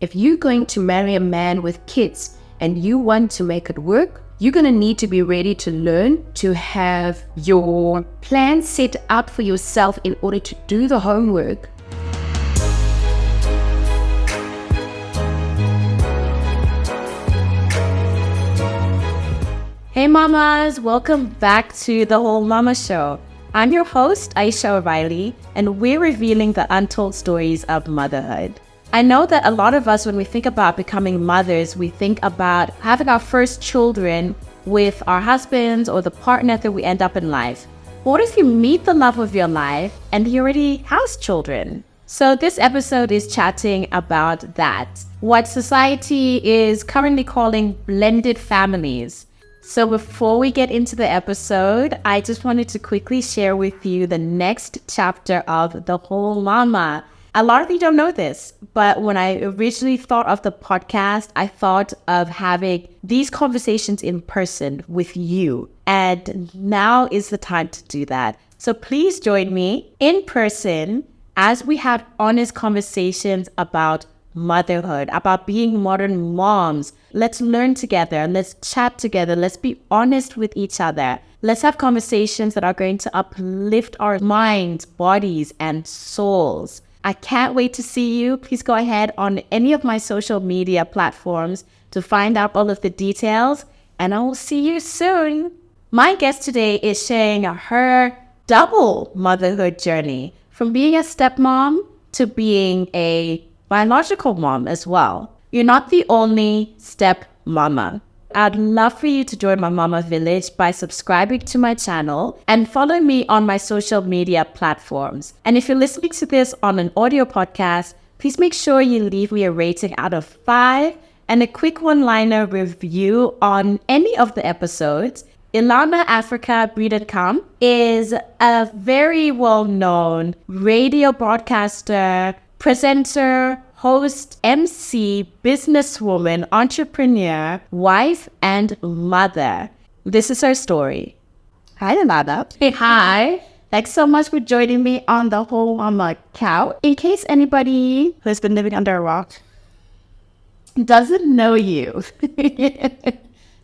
If you're going to marry a man with kids and you want to make it work, you're going to need to be ready to learn to have your plan set out for yourself in order to do the homework. Hey mamas, welcome back to the Whole Mama Show. I'm your host, Aisha O'Reilly, and we're revealing the untold stories of motherhood. I know that a lot of us, when we think about becoming mothers, we think about having our first children with our husbands or the partner that we end up in life. What if you meet the love of your life and you already have children? So this episode is chatting about that, what society is currently calling blended families. So before we get into the episode, I just wanted to quickly share with you the next chapter of The Whole Mama. A lot of you don't know this, but when I originally thought of the podcast, I thought of having these conversations in person with you. And now is the time to do that. So please join me in person as we have honest conversations about motherhood, about being modern moms. Let's learn together. Let's chat together. Let's be honest with each other. Let's have conversations that are going to uplift our minds, bodies, and souls. I can't wait to see you. Please go ahead on any of my social media platforms to find out all of the details, and I will see you soon. My guest today is sharing her double motherhood journey, from being a stepmom to being a biological mom as well. You're not the only step mama. I'd love for you to join my mama village by subscribing to my channel and follow me on my social media platforms. And if you're listening to this on an audio podcast, please make sure you leave me a rating out of 5 and a quick one-liner review on any of the episodes. Elana Afrika-Bredenkamp is a very well-known radio broadcaster, presenter, host, MC, businesswoman, entrepreneur, wife, and mother. This is her story. Hi, Elana. Hey, hi. Thanks so much for joining me on the Whole Mama Couch. In case anybody who's been living under a rock doesn't know you,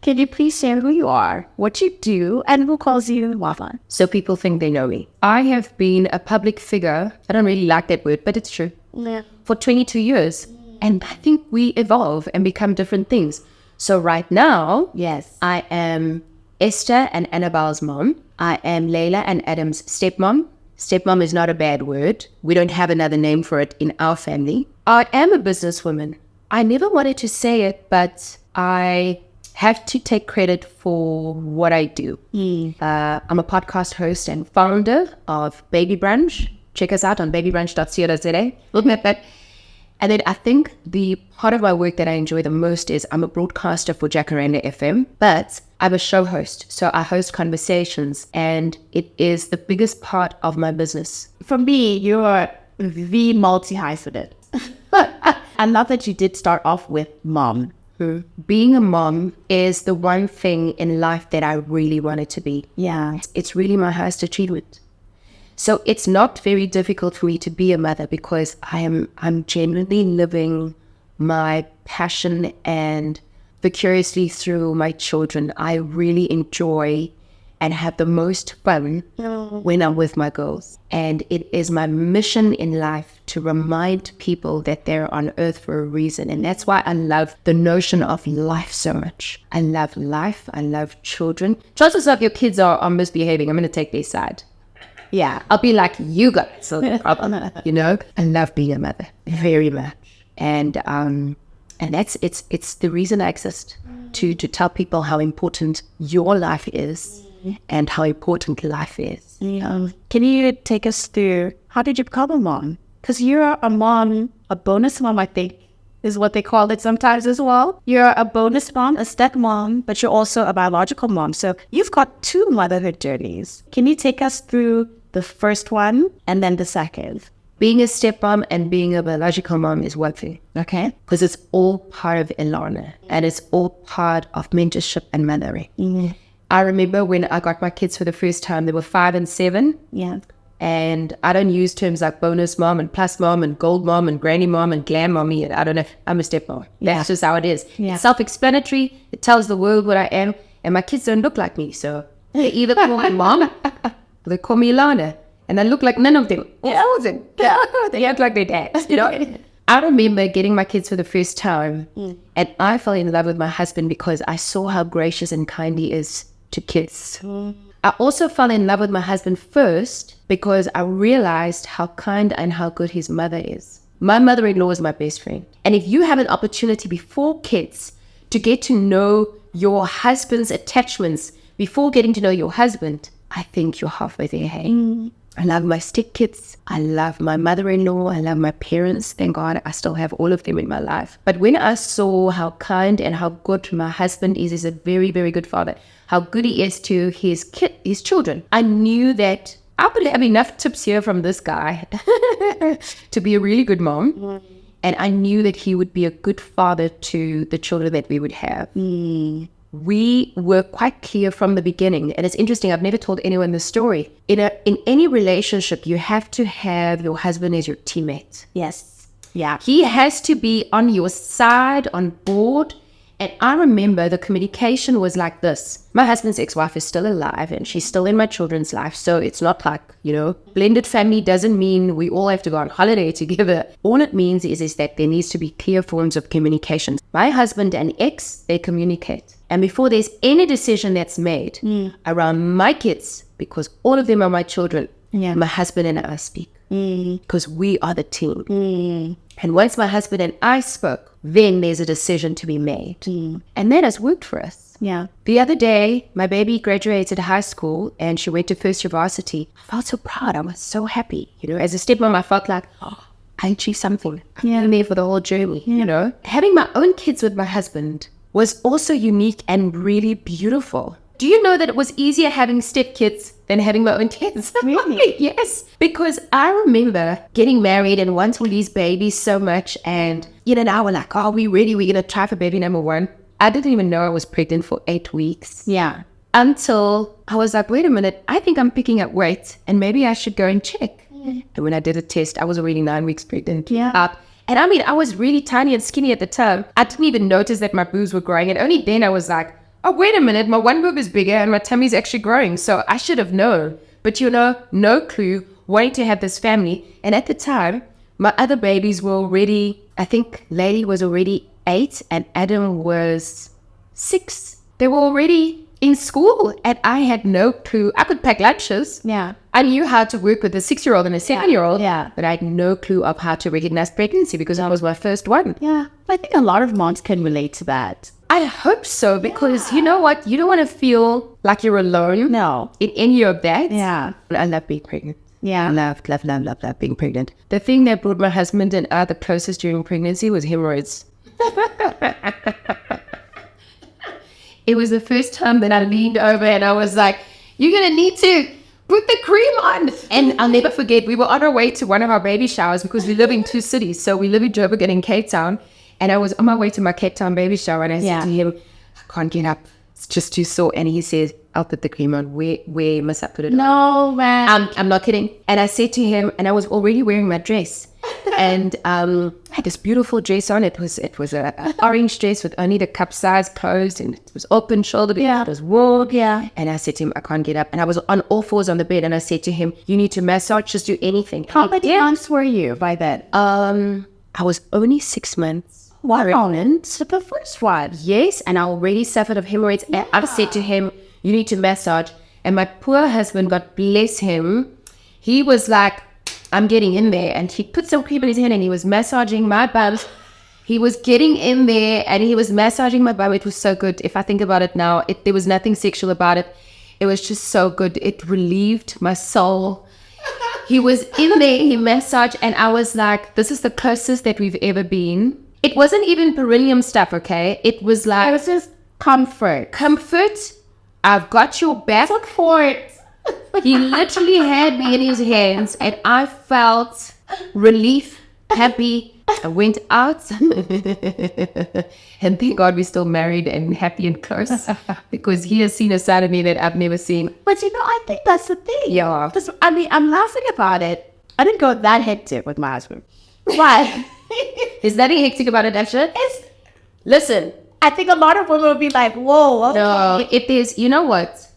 can you please share who you are, what you do, and who calls you Mama? So people think they know me. I have been a public figure. I don't really like that word, but it's true. Yeah. For 22 years. And I think we evolve and become different things. So right now, yes, I am Esther and Annabelle's mom. I am Layla and Adam's stepmom. Stepmom is not a bad word. We don't have another name for it in our family. I am a businesswoman. I never wanted to say it, but I have to take credit for what I do. I'm a podcast host and founder of Baby Brunch. Check us out on babybrunch.co.za. And then I think the part of my work that I enjoy the most is I'm a broadcaster for Jacaranda FM, but I'm a show host. So I host conversations, and it is the biggest part of my business. For me, you're the multi-hyphenate. I love that you did start off with mom. Being a mom is the one thing in life that I really wanted to be. Yeah. It's really my highest achievement. So it's not very difficult for me to be a mother because I'm genuinely living my passion and vicariously through my children. I really enjoy and have the most fun when I'm with my girls. And it is my mission in life to remind people that they're on earth for a reason. And that's why I love the notion of life so much. I love life. I love children. Chances of your kids are misbehaving. I'm going to take their side. Yeah. I'll be like, you guys, so no problem. You know, I love being a mother very much. And that's, it's the reason I exist, to tell people how important your life is and how important life is. Can you take us through, how did you become a mom? Because you're a mom, a bonus mom, I think, is what they call it sometimes as well. You're a bonus mom, a stepmom, but you're also a biological mom. So you've got 2 motherhood journeys. Can you take us through the first one and then the second? Being a stepmom and being a biological mom is one thing. Okay. Because it's all part of Elana and it's all part of mentorship and mothering. I remember when I got my kids for the first time, they were 5 and 7. Yeah. And I don't use terms like bonus mom and plus mom and gold mom and granny mom and glam mommy. And I don't know. I'm a stepmom. That's just how it is. Yeah. It's self-explanatory. It tells the world what I am. And my kids don't look like me. So they either call me mom or they call me Elana. And I look like none of them. They act like their dads, you know. I remember getting my kids for the first time. And I fell in love with my husband because I saw how gracious and kind he is to kids. I also fell in love with my husband first because I realized how kind and how good his mother is. My mother-in-law is my best friend. And if you have an opportunity before kids to get to know your husband's attachments before getting to know your husband, I think you're halfway there, hey? I love my stepkids. I love my mother-in-law. I love my parents. Thank God I still have all of them in my life. But when I saw how kind and how good my husband is, he's a very, very good father, how good he is to his children, I knew that I would have enough tips here from this guy to be a really good mom. And I knew that he would be a good father to the children that we would have. We were quite clear from the beginning. And it's interesting, I've never told anyone this story. In any relationship, you have to have your husband as your teammate. Yes. Yeah. He has to be on your side, on board. And I remember the communication was like this. My husband's ex-wife is still alive and she's still in my children's life. So it's not like, blended family doesn't mean we all have to go on holiday together. All it means is that there needs to be clear forms of communication. My husband and ex, they communicate. And before there's any decision that's made around my kids, because all of them are my children, my husband and I speak. Because we are the team. And once my husband and I spoke, then there's a decision to be made. And that has worked for us. Yeah. The other day, my baby graduated high school and she went to first year varsity. I felt so proud. I was so happy. As a stepmom, I felt like, I achieved something. I'm there for the whole journey. Having my own kids with my husband was also unique and really beautiful. Do you know that it was easier having stepkids than having my own kids? Really? Yes. Because I remember getting married and wanting these babies so much. And, now we're like, are we ready? We're going to try for baby number 1. I didn't even know I was pregnant for 8 weeks. Yeah. Until I was like, wait a minute, I think I'm picking up weight and maybe I should go and check. And when I did a test, I was already 9 weeks pregnant. Yeah. And I was really tiny and skinny at the time. I didn't even notice that my boobs were growing. And only then I was like, oh, wait a minute, my one boob is bigger and my tummy's actually growing. So I should have known. But no clue, wanting to have this family. And at the time, my other babies were already, I think Lady was already 8 and Adam was 6. They were already in school and I had no clue. I could pack lunches. Yeah. I knew how to work with a 6-year-old and a 7-year-old. Yeah. But I had no clue of how to recognize pregnancy because I was my first one. Yeah. I think a lot of moms can relate to that. I hope so, because you know what? You don't want to feel like you're alone. No. In any of that. Yeah. I love being pregnant. Yeah. Love being pregnant. The thing that brought my husband and I the closest during pregnancy was hemorrhoids. It was the first time that I leaned over and I was like, you're going to need to put the cream on. And I'll never forget, we were on our way to one of our baby showers because we live in 2 cities. So we live in Joburg and in Cape Town. And I was on my way to my Cape Town baby shower and I said to him, I can't get up. It's just too sore. And he says, I'll put the cream on. Where must I put it on? No, man. I'm not kidding. And I said to him, and I was already wearing my dress. And I had this beautiful dress on. It was an orange dress with only the cup size closed and it was open shouldered. Yeah. It was warm. Yeah. And I said to him, I can't get up. And I was on all fours on the bed and I said to him, you need to massage, just do anything. How many months were you by then? I was only 6 months. Wow. So the first one. Yes, and I already suffered of hemorrhoids. Yeah. And I said to him, you need to massage. And my poor husband, God bless him, he was like, I'm getting in there. And he put some cream in his hand and he was massaging my bums. He was getting in there and he was massaging my bum. It was so good. If I think about it now, there was nothing sexual about it. It was just so good. It relieved my soul. He was in there, he massaged, and I was like, this is the closest that we've ever been. It wasn't even perineum stuff, okay? It was like... It was just comfort. Comfort. I've got your back. Support. He literally had me in his hands and I felt relief happy. I went out. And thank God we're still married and happy and close. Because he has seen a side of me that I've never seen. But I think that's the thing. Yeah. I'm laughing about it. I didn't go that hectic with my husband. Why? Is that hectic about it, Aisha? Listen. I think a lot of women will be like, whoa. Okay. No, it is, you know what?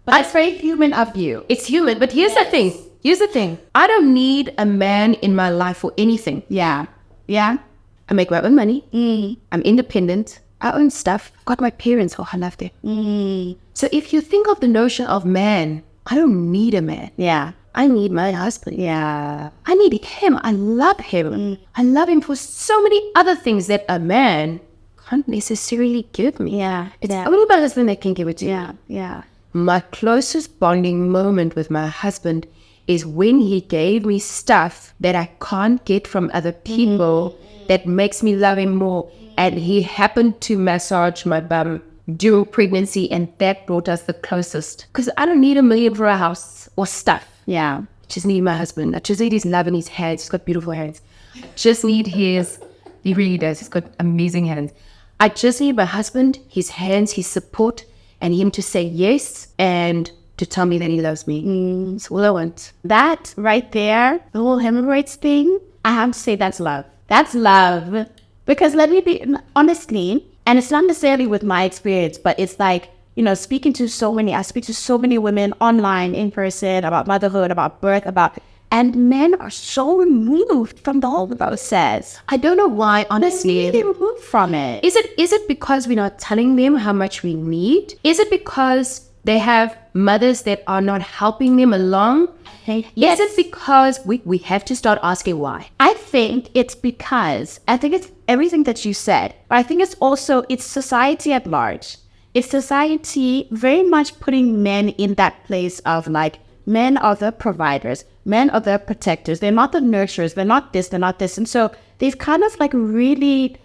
But it's very human of you. It's human, but here's the thing. I don't need a man in my life for anything. Yeah. I make my own money. I'm independent. I own stuff. I've got my parents. Oh, I love them. So if you think of the notion of man, I don't need a man. Yeah. I need my husband. Yeah. I need him. I love him. I love him for so many other things that a man can't necessarily give me. Yeah. It's only my husband that can give it to me. Yeah. My closest bonding moment with my husband is when he gave me stuff that I can't get from other people that makes me love him more. And he happened to massage my bum during pregnancy, and that brought us the closest. Because I don't need $1 million for a house or stuff. Yeah. I just need my husband. I just need his love and his hands. He's got beautiful hands. I just need his, he really does. He's got amazing hands. I just need my husband, his hands, his support, and him to say yes and to tell me that he loves me. That's all I want. That right there, the whole hemorrhoids thing, I have to say that's love. That's love. Because let me be, honestly, and it's not necessarily with my experience, but it's like, I speak to so many women online, in person, about motherhood, about birth, and men are so removed from the whole process. I don't know why, honestly. They're really removed from it. Is it because we're not telling them how much we need? Is it because they have mothers that are not helping them along? Yes. Is it because we have to start asking why? I think it's everything that you said, but I think it's society at large. It's society very much putting men in that place of like, men are the providers, men are the protectors, they're not the nurturers, they're not this. And so they've kind of like really,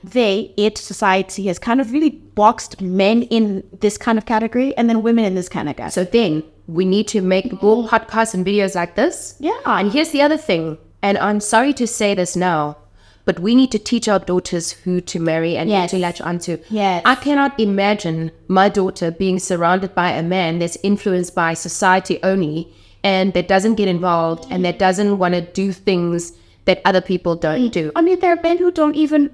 society has kind of really boxed men in this kind of category and then women in this kind of category. So then we need to make more podcasts and videos like this. Yeah. And here's the other thing, and I'm sorry to say this now, but we need to teach our daughters who to marry and who to latch onto. Yes. I cannot imagine my daughter being surrounded by a man that's influenced by society only and that doesn't get involved and that doesn't want to do things that other people don't do. I mean, there are men who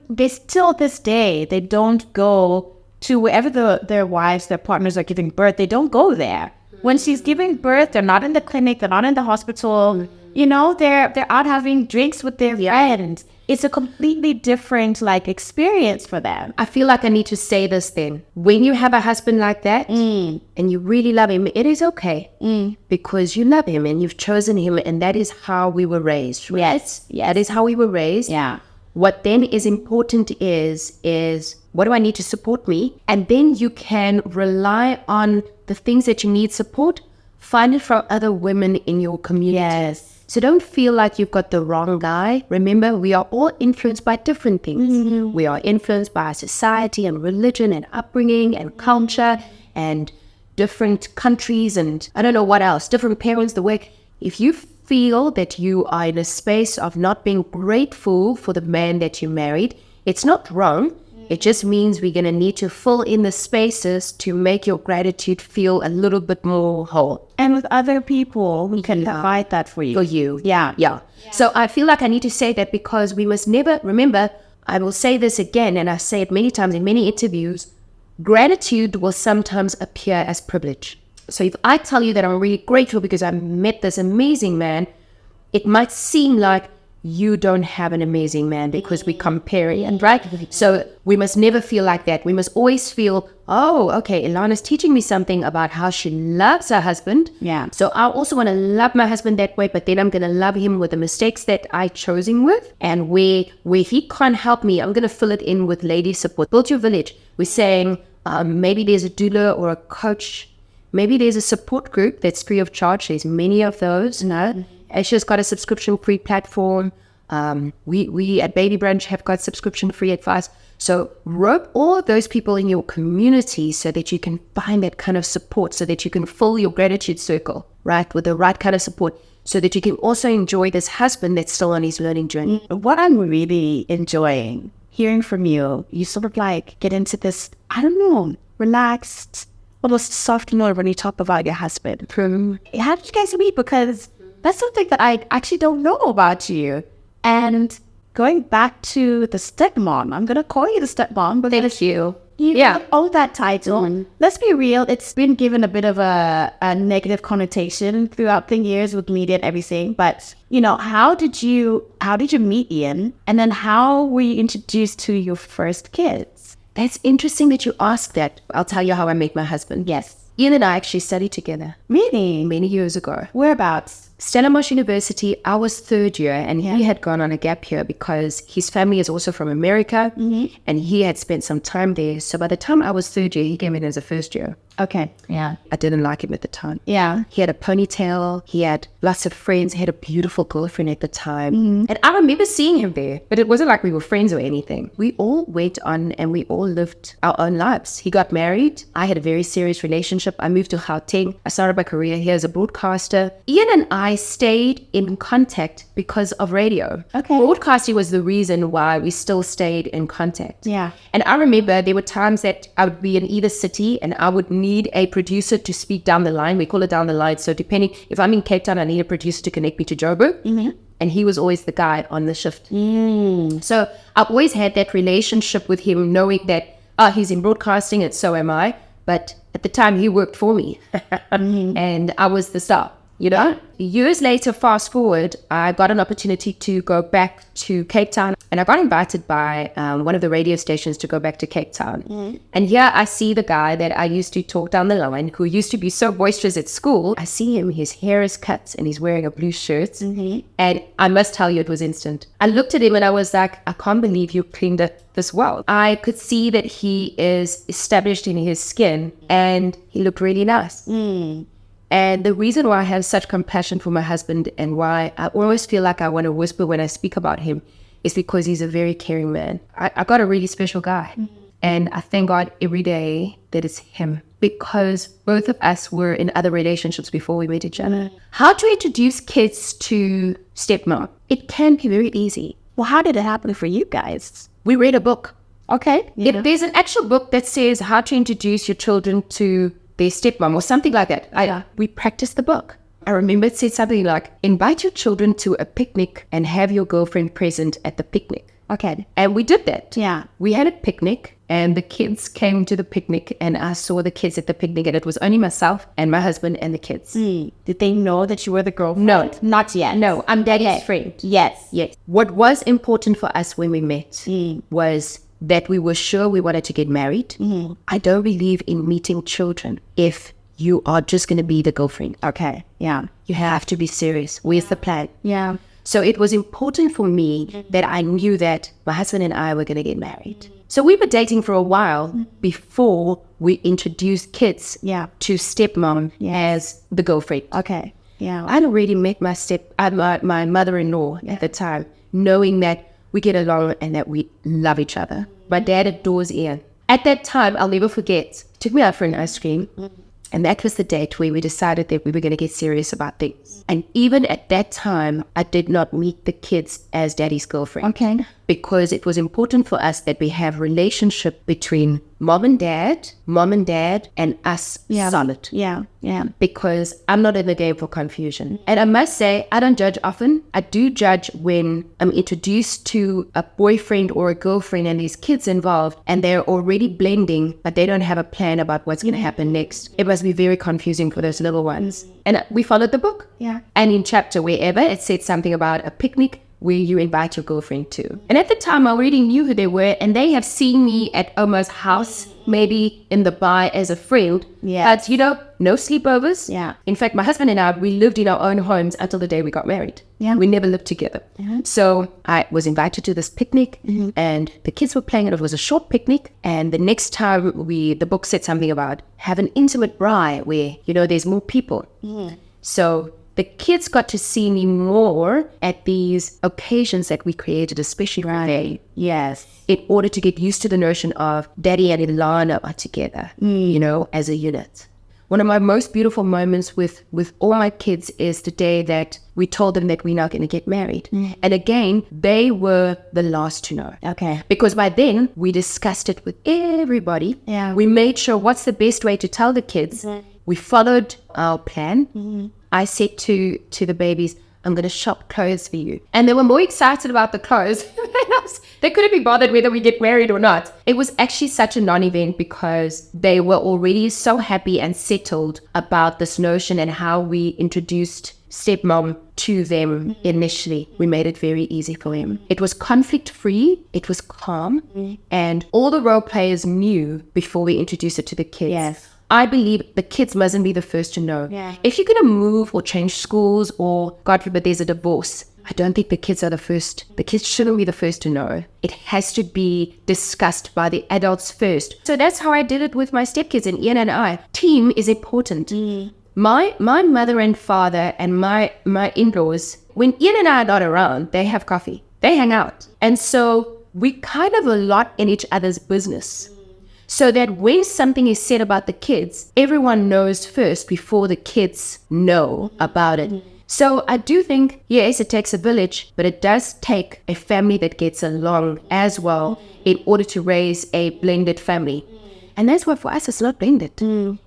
they still this day, they don't go to wherever their wives, their partners are giving birth. They don't go there. When she's giving birth, they're not in the clinic, they're not in the hospital. They're out having drinks with their friends. It's a completely different experience for them. I feel like I need to say this then. When you have a husband like that and you really love him, it is okay because you love him and you've chosen him, and that is how we were raised. Right? Yes. That is how we were raised. Yeah. What then is important is what do I need to support me? And then you can rely on the things that you need support. Find it from other women in your community. Yes. So don't feel like you've got the wrong guy. Remember, we are all influenced by different things. We are influenced by society and religion and upbringing and culture and different countries and I don't know what else, different parents, the way. If you feel that you are in a space of not being grateful for the man that you married, it's not wrong. It just means we're going to need to fill in the spaces to make your gratitude feel a little bit more whole. And with other people who can provide that for you. For you. Yeah. So I feel like I need to say that because we must never, remember, I will say this again, and I say it many times in many interviews, gratitude will sometimes appear as privilege. So if I tell you that I'm really grateful because I met this amazing man, it might seem like you don't have an amazing man because we compare it, right? So we must never feel like that. We must always feel, oh, okay, Elana's teaching me something about how she loves her husband. Yeah. So I also want to love my husband that way, but then I'm going to love him with the mistakes that I chose him with. And where he can't help me, I'm going to fill it in with lady support. Build your village. We're saying maybe there's a doula or a coach. Maybe there's a support group that's free of charge. There's many of those, Aisha's got a subscription-free platform. We at Baby Brunch have got subscription-free advice. So rope all of those people in your community so that you can find that kind of support, so that you can fill your gratitude circle, right, with the right kind of support. so that you can also enjoy this husband that's still on his learning journey. What I'm really enjoying hearing from you, you sort of like get into this, I don't know, relaxed, almost soft note when you talk about your husband. How did you guys meet? Because that's something that I actually don't know about you. And going back to the stepmom, I'm going to call you the stepmom, but Thank you. You own that title. Let's be real, it's been given a bit of a negative connotation throughout the years with media and everything. But, you know, how did you meet Ian? And then how were you introduced to your first kids? That's interesting that you asked that. I'll tell you how I met my husband. Yes. Ian and I actually studied together. Really? Many years ago. Whereabouts? Stellenbosch University. I was third year, and he had gone on a gap year because his family is also from America, and he had spent some time there. So by the time I was third year, he came in as a first year. Okay. Yeah. I didn't like him at the time. Yeah. He had a ponytail. He had lots of friends. He had a beautiful girlfriend at the time. And I remember seeing him there, but it wasn't like we were friends or anything. We all went on and we all lived our own lives. He got married. I had a very serious relationship. I moved to Gauteng. I started my career here as a broadcaster. Ian and I stayed in contact because of radio. Okay. Broadcasting was the reason why we still stayed in contact. Yeah. And I remember there were times that I would be in either city and I would need a producer to speak down the line. We call it down the line. So depending, if I'm in Cape Town, I need a producer to connect me to Joburg. And he was always the guy on the shift. So I've always had that relationship with him, knowing that, he's in broadcasting and so am I. But at the time, he worked for me. And I was the star. You know, years later, fast forward, I got an opportunity to go back to Cape Town, and I got invited by one of the radio stations to go back to Cape Town. And here I see the guy that I used to talk down the line, who used to be so boisterous at school. I see him, his hair is cut and he's wearing a blue shirt. And I must tell you, it was instant. I looked at him and I was like, I can't believe you cleaned it this well. I could see that he is established in his skin and he looked really nice. And the reason why I have such compassion for my husband and why I always feel like I want to whisper when I speak about him is because he's a very caring man. I got a really special guy. And I thank God every day that it's him, because both of us were in other relationships before we met each other. How to introduce kids to stepmom? It can be very easy. Well, how did it happen for you guys? We read a book. Okay. If there's an actual book that says how to introduce your children to their stepmom or something like that, we practiced the book. I remember it said something like, invite your children to a picnic and have your girlfriend present at the picnic. Okay. And we did that. Yeah. We had a picnic and the kids came to the picnic and I saw the kids at the picnic and it was only myself and my husband and the kids. Did they know that you were the girlfriend? No. Not yet. No, I'm daddy's friend. Yes. Yes. What was important for us when we met was that we were sure we wanted to get married. I don't believe in meeting children if you are just going to be the girlfriend. Okay. Yeah. You have to be serious. Where's the plan? Yeah. So it was important for me that I knew that my husband and I were going to get married. So we were dating for a while before we introduced kids to stepmom as the girlfriend. Okay. Yeah. I'd already met my mother-in-law at the time, knowing that we get along and that we love each other. My dad adores Ian. At that time, I'll never forget, took me out for an ice cream. And that was the date where we decided that we were going to get serious about things. And even at that time, I did not meet the kids as daddy's girlfriend. Okay. Because it was important for us that we have relationship between mom and dad, and us solid. Yeah. Yeah. Because I'm not in the game for confusion. And I must say, I don't judge often. I do judge when I'm introduced to a boyfriend or a girlfriend and there's kids involved and they're already blending, but they don't have a plan about what's going to happen next. It must be very confusing for those little ones. And we followed the book. Yeah. And in chapter wherever it said something about a picnic where you invite your girlfriend to. And at the time, I already knew who they were, and they have seen me at Omar's house, maybe in the bar as a friend. Yeah. But, no sleepovers. Yeah. In fact, my husband and I, we lived in our own homes until the day we got married. Yeah. We never lived together. So I was invited to this picnic, and the kids were playing, and it was a short picnic. And the next time, the book said something about have an intimate braai where, there's more people. So the kids got to see me more at these occasions that we created, especially for them. Yes. In order to get used to the notion of Daddy and Elana are together, as a unit. one of my most beautiful moments with all my kids is the day that we told them that we're not going to get married. And again, they were the last to know. Okay. Because by then, we discussed it with everybody. Yeah. We made sure what's the best way to tell the kids. We followed our plan. I said to the babies, I'm going to shop clothes for you. And they were more excited about the clothes. They couldn't be bothered whether we get married or not. It was actually such a non-event because they were already so happy and settled about this notion and how we introduced stepmom to them initially. We made it very easy for them. It was conflict-free. It was calm. And all the role players knew before we introduced it to the kids. Yes. I believe the kids mustn't be the first to know. Yeah. If you're going to move or change schools or, God forbid, there's a divorce, I don't think the kids are the first. The kids shouldn't be the first to know. It has to be discussed by the adults first. So that's how I did it with my stepkids and Ian and I. Team is important. My mother and father and my in-laws, when Ian and I are not around, they have coffee. They hang out. And so we kind of a lot in each other's business. So that when something is said about the kids, everyone knows first before the kids know about it. So I do think, yes, it takes a village, but it does take a family that gets along as well in order to raise a blended family. And that's why for us, it's not blended.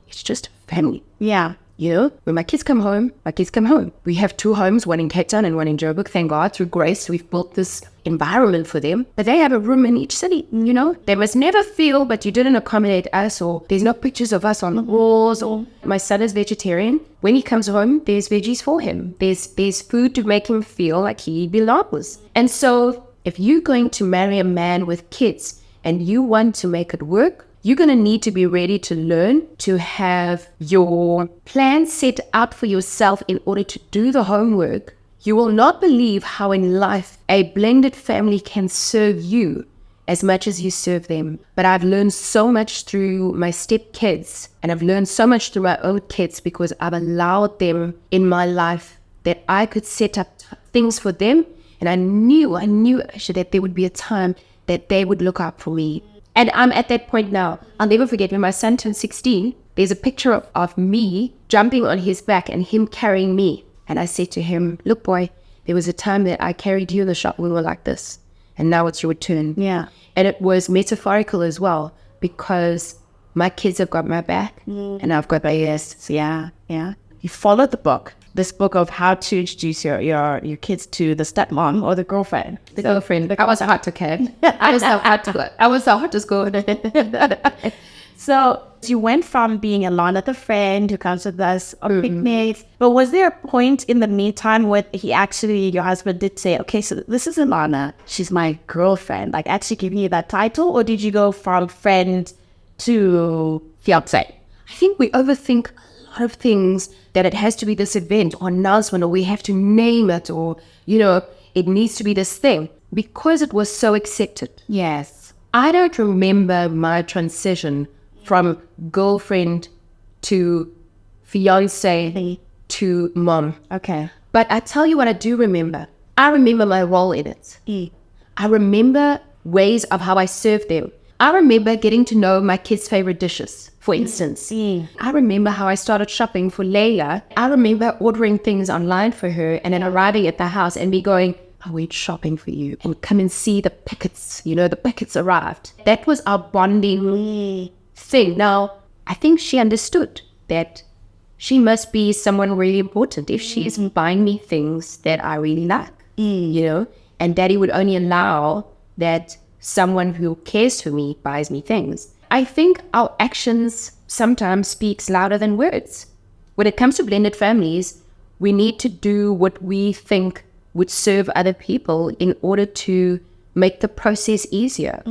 It's just family. Yeah. You know, when my kids come home, my kids come home. We have 2 homes, one in Cape Town and one in Joburg. Thank God, through grace, we've built this environment for them. But they have a room in each city, you know. They must never feel, but you didn't accommodate us, or there's no pictures of us on the walls, or my son is vegetarian. When he comes home, there's veggies for him. There's food to make him feel like he belongs. And so if you're going to marry a man with kids and you want to make it work, you're going to need to be ready to learn, to have your plan set out for yourself in order to do the homework. You will not believe how in life a blended family can serve you as much as you serve them. But I've learned so much through my stepkids, and I've learned so much through my own kids because I've allowed them in my life that I could set up things for them. And I knew Aisha, that there would be a time that they would look out for me. And I'm at that point now. I'll never forget when my son turned 16, there's a picture of me jumping on his back and him carrying me. And I said to him, look, boy, there was a time that I carried you in the shop. We were like this. And now it's your turn. Yeah. And it was metaphorical as well because my kids have got my back and I've got theirs. Yeah. You followed the book. This book of how to introduce your kids to the stepmom or the girlfriend. The girlfriend. I was hard to get. I was so hard to score. So you went from being Elana, the friend who comes with us on picnics, but was there a point in the meantime where your husband did say, okay, so this is Elana, she's my girlfriend, like actually giving you that title, or did you go from friend to fiance? I think we overthink a lot of things, that it has to be this event or announcement, or we have to name it, or, you know, it needs to be this thing, because it was so accepted. Yes. I don't remember my transition from girlfriend to fiance to mom. Okay. But I tell you what I do remember. I remember my role in it. I remember ways of how I served them. I remember getting to know my kids' favorite dishes, for instance. I remember how I started shopping for Layla. I remember ordering things online for her and then arriving at the house and me going, I went shopping for you, and come and see the packets. You know, the packets arrived. That was our bonding thing. Now, I think she understood that she must be someone really important if she is buying me things that I really like, you know, and Daddy would only allow that someone who cares for me buys me things. I think our actions sometimes speaks louder than words. When it comes to blended families, we need to do what we think would serve other people in order to make the process easier,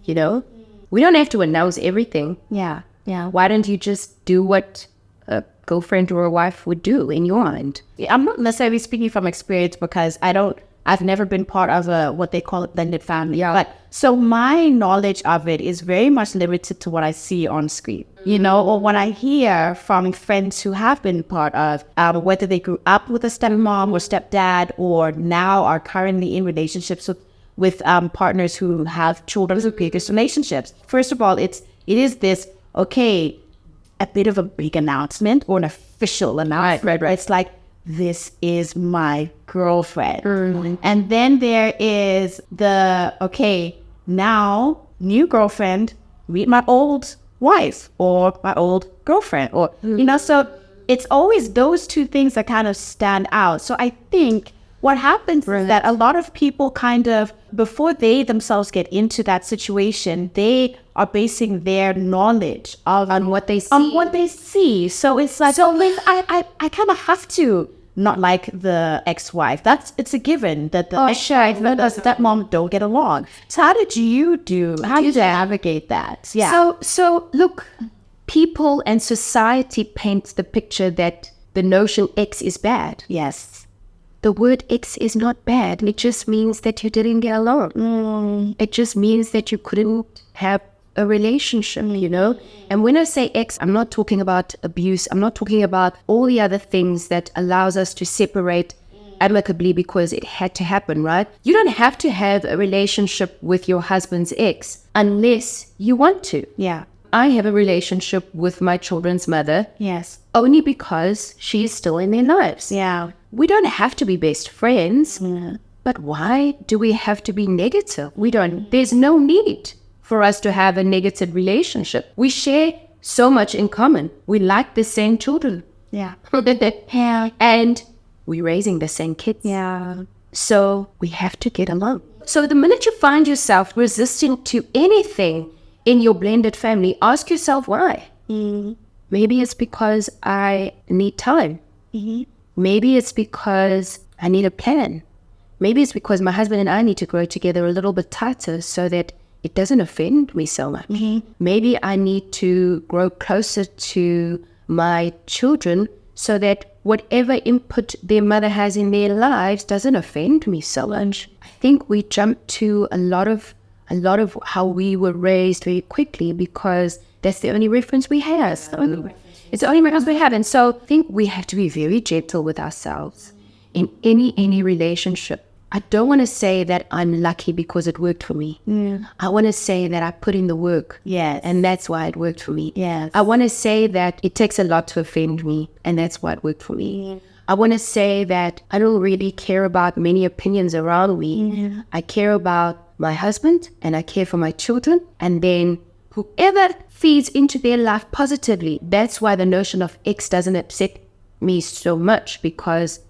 you know? We don't have to announce everything. Yeah. Why don't you just do what a girlfriend or a wife would do in your mind? I'm not necessarily speaking from experience because I've never been part of what they call a blended family. Yeah. But so my knowledge of it is very much limited to what I see on screen, you know, or when I hear from friends who have been part of, whether they grew up with a stepmom or stepdad, or now are currently in relationships with partners who have children with previous relationships. First of all, it is this, okay, a bit of a big announcement or an official announcement. Right. It's like, this is my girlfriend. And then there is okay, now new girlfriend, meet my old wife or my old girlfriend, or, so it's always those two things that kind of stand out. So I think what happens is that a lot of people kind of, before they themselves get into that situation, they are basing their knowledge on what they see. On what they see. So it's like, I kind of have to not like the ex-wife. It's a given that the ex-wife and the stepmom don't get along. So how did you navigate that? Yeah. So look, people and society paints the picture that the notion X is bad. Yes. The word X is not bad. It just means that you didn't get along. It just means that you couldn't have a relationship, And when I say X, I'm not talking about abuse. I'm not talking about all the other things that allows us to separate amicably because it had to happen, right? You don't have to have a relationship with your husband's ex unless you want to. Yeah. I have a relationship with my children's mother. Yes. Only because she is still in their lives. Yeah. We don't have to be best friends. Yeah. But why do we have to be negative? There's no need for us to have a negative relationship. We share so much in common. We like the same children. Yeah. And we're raising the same kids. Yeah. So we have to get along. So the minute you find yourself resisting to anything in your blended family, ask yourself why. Maybe it's because I need time. Maybe it's because I need a plan. Maybe it's because my husband and I need to grow together a little bit tighter so that it doesn't offend me so much. Maybe I need to grow closer to my children so that whatever input their mother has in their lives doesn't offend me so much. I think we jump to a lot of how we were raised very quickly because that's the only reference we have. It's the only reference we have. And so I think we have to be very gentle with ourselves in any relationship. I don't want to say that I'm lucky because it worked for me. I want to say that I put in the work. Yes. And that's why it worked for me. Yes. I want to say that it takes a lot to offend me, and that's why it worked for me. I want to say that I don't really care about many opinions around me. I care about my husband and I care for my children, and then whoever feeds into their life positively. That's why the notion of X doesn't upset me so much, because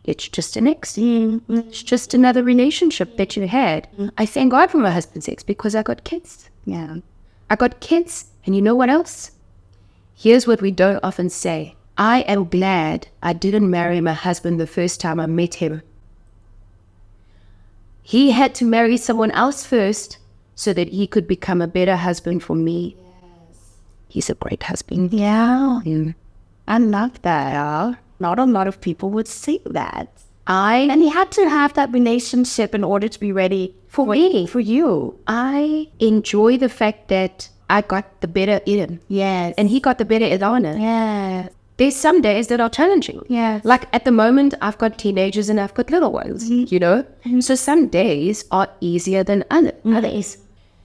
it's just an ex. It's just another relationship that you had. I thank God for my husband's ex because I got kids. Yeah. I got kids. And you know what else? Here's what we don't often say. I am glad I didn't marry my husband the first time I met him. He had to marry someone else first so that he could become a better husband for me. Yes. He's a great husband. Yeah. I love that. Yeah. Not a lot of people would say that. And he had to have that relationship in order to be ready for you. I enjoy the fact that I got the better in him. Yes. And he got the better Elana. Yes. There's some days that are challenging. Yes. Like at the moment, I've got teenagers and I've got little ones, So some days are easier than others.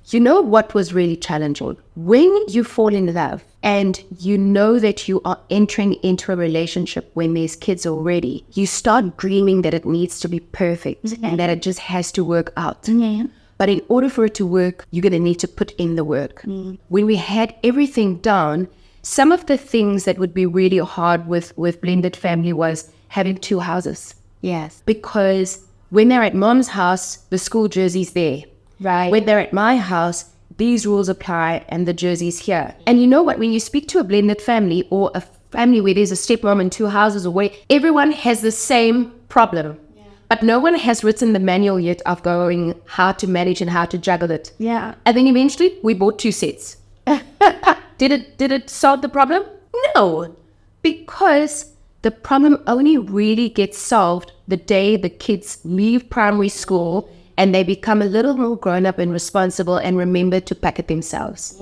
You know what was really challenging? When you fall in love and you know that you are entering into a relationship when there's kids already, you start dreaming that it needs to be perfect and that it just has to work out. But in order for it to work, you're going to need to put in the work. When we had everything down, some of the things that would be really hard with blended family was having two houses. Yes. Because when they're at mom's house, the school jersey's there. Right. When they're at my house, these rules apply and the jersey's here. And you know what? When you speak to a blended family or a family where there's a stepmom and two houses away, everyone has the same problem. Yeah. But no one has written the manual yet of going how to manage and how to juggle it. Yeah. And then eventually we bought 2 sets. Did it solve the problem? No. Because the problem only really gets solved the day the kids leave primary school and they become a little more grown up and responsible and remember to pack it themselves.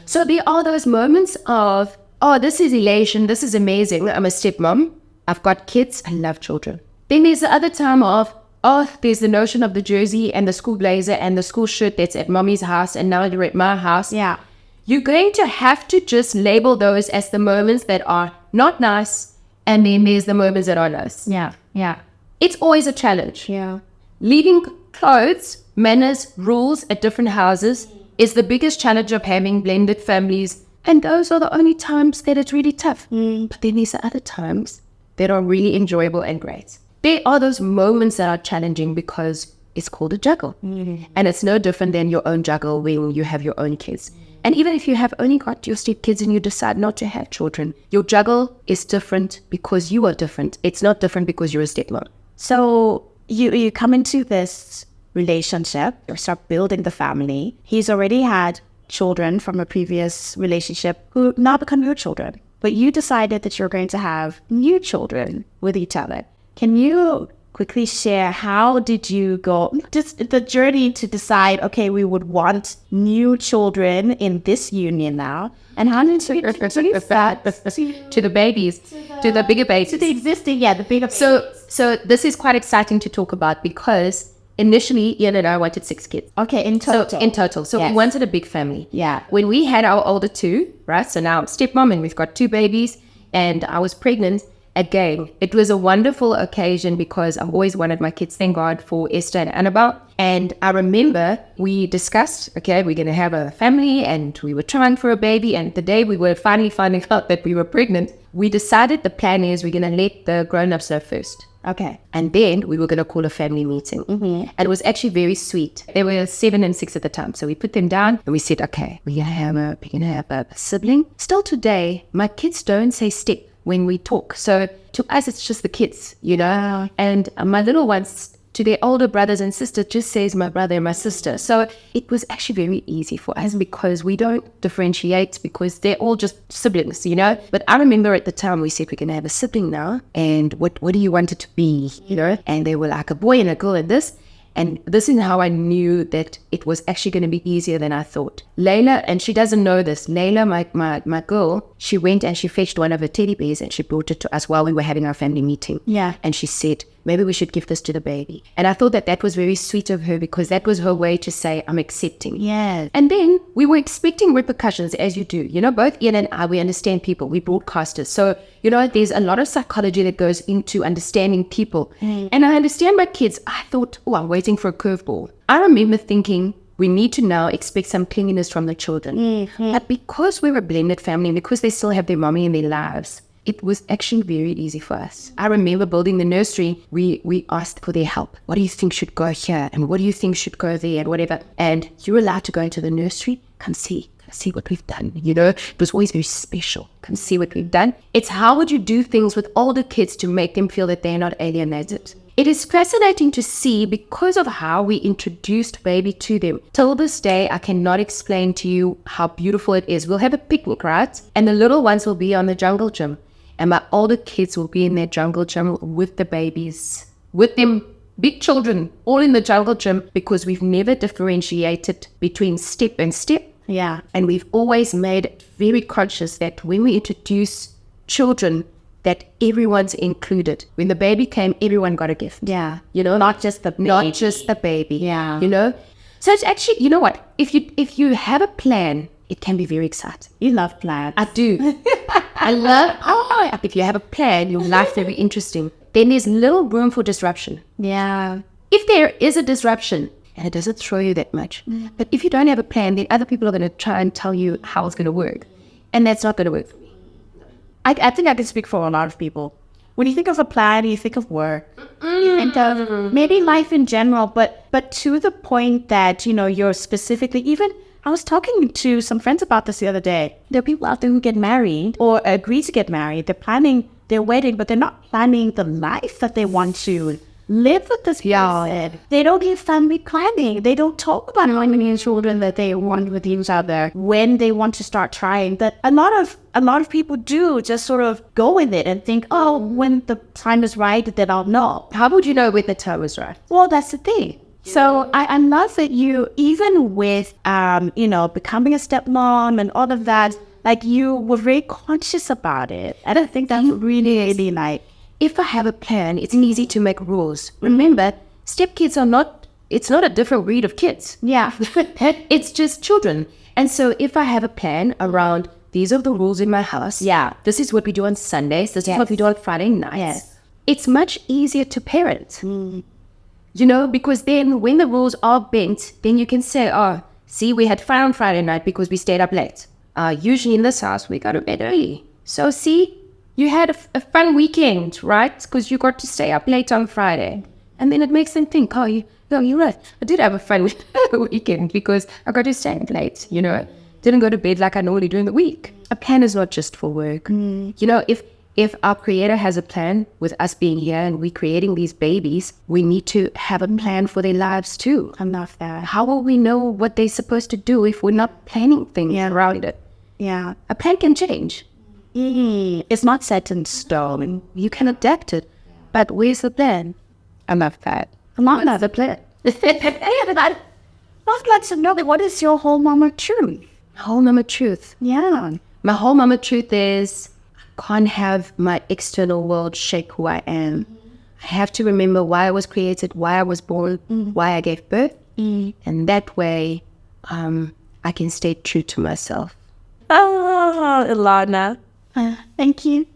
So there are those moments of, oh, this is elation, this is amazing, I'm a stepmom, I've got kids, I love children. Then there's the other time of, oh, there's the notion of the jersey and the school blazer and the school shirt that's at mommy's house and now you're at my house. Yeah. you're going to have to just label those as the moments that are not nice, and then there's the moments that are nice. Yeah. Yeah. It's always a challenge. Yeah. Leaving clothes, manners, rules at different houses is the biggest challenge of having blended families. And those are the only times that it's really tough. But then there's other times that are really enjoyable and great. There are those moments that are challenging because it's called a juggle. And it's no different than your own juggle when you have your own kids. And even if you have only got your stepkids and you decide not to have children, your juggle is different because you are different. It's not different because you're a stepmom. So you come into this relationship, you start building the family. He's already had children from a previous relationship who now become your children. But you decided that you're going to have new children with each other. Can you quickly share how did you go, just the journey to decide, okay, we would want new children in this union now, and how did you to the babies, to the bigger babies, to the existing, the bigger. So this is quite exciting to talk about because initially Ian and I wanted 6 kids. Okay, in total. So we wanted a big family. Yeah. When we had our older 2, right? So now I'm stepmom and we've got 2 babies, and I was pregnant. Again, it was a wonderful occasion because I've always wanted my kids, thank God for Esther and Annabelle. And I remember we discussed, okay, we're going to have a family, and we were trying for a baby. And the day we were finally finding out that we were pregnant, we decided the plan is we're going to let the grown-ups know first. Okay. And then we were going to call a family meeting. And it was actually very sweet. They were 7 and 6 at the time. So we put them down and we said, okay, we're going to have a sibling. Still today, my kids don't say step when we talk. So to us, it's just the kids, you know. And my little ones, to their older brothers and sisters, just says my brother and my sister. So it was actually very easy for us because we don't differentiate because they're all just siblings, you know. But I remember at the time we said we're going to have a sibling now, and what do you want it to be, you know? And they were like a boy and a girl and this. And this is how I knew that it was actually going to be easier than I thought. Layla, and she doesn't know this, Layla, my girl, she went and she fetched one of her teddy bears and she brought it to us while we were having our family meeting. Yeah. And she said, maybe we should give this to the baby. And I thought that was very sweet of her because that was her way to say, I'm accepting. Yeah. And then we were expecting repercussions, as you do. You know, both Ian and I, we understand people. We broadcasters. So, you know, there's a lot of psychology that goes into understanding people. And I understand my kids. I thought, I'm waiting for a curveball. I remember thinking, we need to now expect some clinginess from the children. But because we're a blended family and because they still have their mommy in their lives, it was actually very easy for us. I remember building the nursery, we asked for their help. What do you think should go here? And what do you think should go there? And whatever. And you're allowed to go into the nursery. Come see what we've done. You know, it was always very special. Come see what we've done. It's how would you do things with older kids to make them feel that they're not alienated. It is fascinating to see because of how we introduced baby to them. Till this day, I cannot explain to you how beautiful it is. We'll have a picnic, right? And the little ones will be on the jungle gym. And my older kids will be in their jungle gym with the babies, with them big children, all in the jungle gym, because we've never differentiated between step and step. Yeah. And we've always made it very conscious that when we introduce children, that everyone's included. When the baby came, everyone got a gift. Yeah. You know, not just the baby. Not just the baby. Yeah. You know? So it's actually, you know what? If you have a plan, it can be very exciting. You love plans. I do. I love, if you have a plan, your life will be interesting. Then there's little room for disruption. Yeah. If there is a disruption, and it doesn't throw you that much, but if you don't have a plan, then other people are going to try and tell you how it's going to work. And that's not going to work for me. I think I can speak for a lot of people. When you think of a plan, you think of work. You think of maybe life in general, but to the point that, you know, you're specifically, even I was talking to some friends about this the other day. There are people out there who get married or agree to get married. They're planning their wedding, but they're not planning the life that they want to live with this person. They don't do family planning. They don't talk about how many children that they want with each other when they want to start trying. That a lot of people do just sort of go with it and think, oh, when the time is right, then I'll know. How would you know when the time is right? Well, that's the thing. So I love that you, even with, you know, becoming a stepmom and all of that, like you were very conscious about it. And I think that's really, really like, if I have a plan, it's easy to make rules. Remember, stepkids are not, it's not a different breed of kids. Yeah. It's just children. And so if I have a plan around these are the rules in my house. Yeah. This is what we do on Sundays. This is what we do on Friday nights. Yes. It's much easier to parent. Because then when the rules are bent, then you can say, oh, see, we had fun on Friday night because we stayed up late. Usually in this house, we go to bed early. So see, you had a fun weekend, right? Because you got to stay up late on Friday. And then it makes them think, oh, you're right. I did have a fun weekend because I got to stay up late, Didn't go to bed like I normally do in the week. A plan is not just for work. If our creator has a plan with us being here and we're creating these babies, we need to have a plan for their lives too. I love that. How will we know what they're supposed to do if we're not planning things around it? Yeah. A plan can change. It's not set in stone. You can adapt it. But where's the plan? I love that. What's the plan? I'd like to know, what is your whole mama truth? Whole mama truth. Yeah. My whole mama truth is I can't have my external world shape who I am. I have to remember why I was created, why I was born, why I gave birth. And that way, I can stay true to myself. Oh, Elana. Thank you.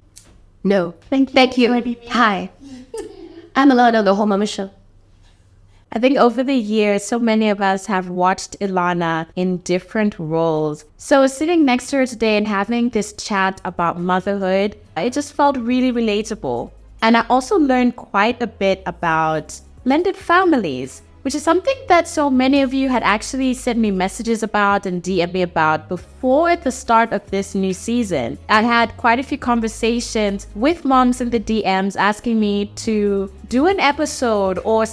No. Thank you. Hi. I'm Elana, the Whole Mama Show. I think over the years, so many of us have watched Elana in different roles. So sitting next to her today and having this chat about motherhood, it just felt really relatable. And I also learned quite a bit about blended families, which is something that so many of you had actually sent me messages about and DM me about before the start of this new season. I had quite a few conversations with moms in the DMs asking me to do an episode or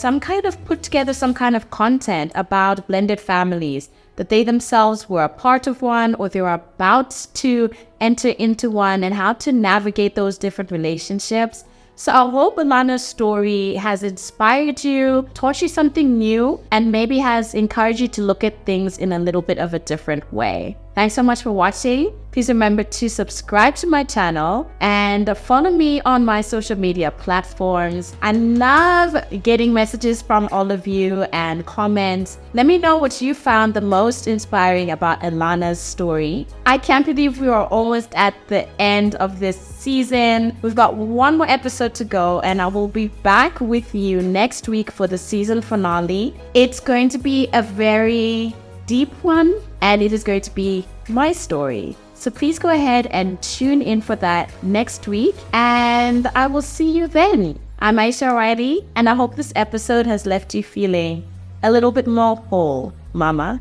put together some kind of content about blended families, that they themselves were a part of one or they were about to enter into one, and how to navigate those different relationships. So I hope Elana's story has inspired you, taught you something new, and maybe has encouraged you to look at things in a little bit of a different way. Thanks so much for watching. Please remember to subscribe to my channel and follow me on my social media platforms. I love getting messages from all of you and comments. Let me know what you found the most inspiring about Elana's story. I can't believe we are almost at the end of this season. We've got one more episode to go, and I will be back with you next week for the season finale. It's going to be a very deep one, and it is going to be my story. So please go ahead and tune in for that next week, and I will see you then. I'm Aisha O'Reilly, and I hope this episode has left you feeling a little bit more whole, mama.